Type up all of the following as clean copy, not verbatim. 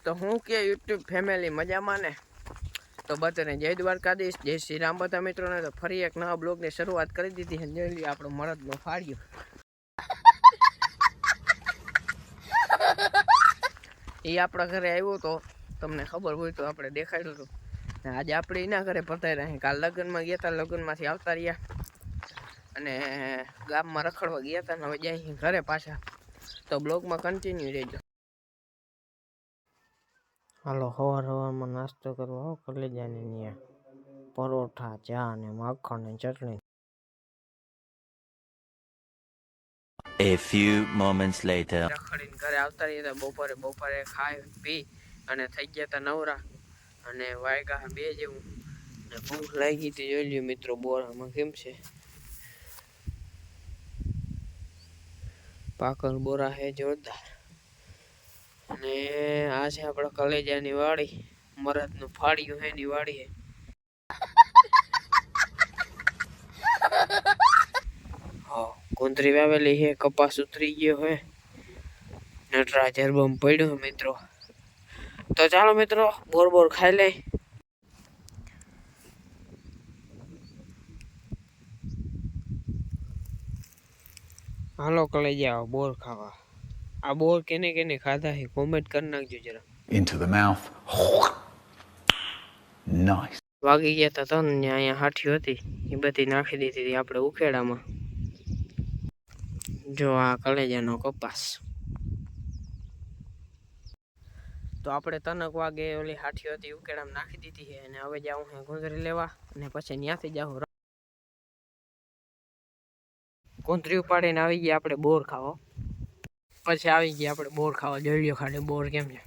તો હું કે યુટ્યુબ ફેમિલી મજામાં ને? તો બધાને જય દ્વારકાધીશ, જય શ્રી રામ બધા મિત્રોને. તો ફરી એક નવા બ્લોગની શરૂઆત કરી દીધી છે. જોઈ લઈએ આપણો મરદનો ફાડ્યો. એ આપણા ઘરે આવ્યો તો, તમને ખબર હોય તો આપણે દેખાડ્યું હતું. આજે આપણે એના ઘરે પતાવી રહ્યા. કાલ લગ્નમાં ગયા હતા, લગ્નમાંથી આવતા રહ્યા અને ગામમાં રખડવા ગયા હતા ને હવે જાય ઘરે પાછા. તો બ્લોગમાં કન્ટિન્યુ રહેજો. હાલો, સવારમાં નાસ્તો કરવા હો કલેજાની ન્યા પરોઠા, ચા ને માખણ ને ચટણી. A few moments later. રખડીને ઘરે આવતા રહ્યા હતા. બપોરે ખાઈ પી અને થઈ ગયા હતા નવરા અને વાયગા 2 જેવું ને ભૂખ લાગી હતી. જોઈ લ્યો મિત્રો બોરામાં કેમ છે, પાકલ બોરા હે જોરદાર. અને આ છે આપણા કલેજાની વાડી, મરદનું ફાડ્યું હે ની વાડી હે. કુંતરી વાવેલી હે, કપાસ ઉતરી ગયો હે, નટરાજર બમ પડ્યો મિત્રો. તો ચાલો મિત્રો બોર ખાઈ લે. હાલો કલેજા બોર ખાવા. આ બોર કેને ખાધા હે કોમેન્ટ કરી નાખજો જરા. Into the mouth. Nice. વાગી ગયા હતા તન ને અહીંયા હાઠી હતી એ બધી નાખી દીધી હતી આપણે ઉખેડામાં. જો આ કલેજાનો કપાસ. તો આપણે તનક વાગે ઓલી હાઠી હતી ઉકેડામાં નાખી દીધી છે અને હવે જાઉં હે ગુંદરી લેવા અને પછી ત્યાંથી જાઉં ગુંદરી ઉપાડીને આવી ગયા આપણે બોર ખાવા. પછી આવી ગયા આપણે બોર ખાવા. જોઈ લ્યો ખાલી બોર કેમ છે,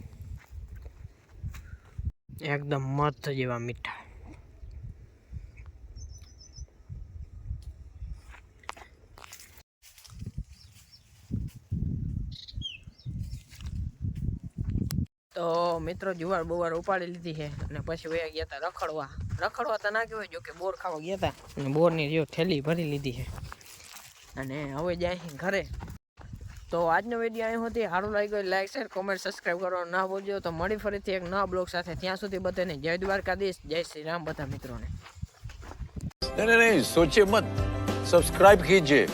એકદમ મસ્ત જેવા મીઠા. તો મિત્રો જુવાર બોવાર ઉપાડી લીધી છે અને પછી વયા ગયા હતા રખડવા તો ના કહેવાય, જો કે બોર ખાવા ગયા હતા અને બોરની જો થેલી ભરી લીધી છે અને હવે જાય ઘરે. તો આજનો વિડીયો અહીં સુધી સારું લાગ્યો લાઈક શેર કોમેન્ટ સબસ્ક્રાઈબ કરવાનું ના ભૂલજો. તો મળી ફરીથી એક નવા બ્લોગ સાથે. ત્યાં સુધી બધાને જય દ્વારકાધીશ, જય શ્રી રામ બધા મિત્રોને. नहीं सोचिए मत, सब्सक्राइब कीजिए.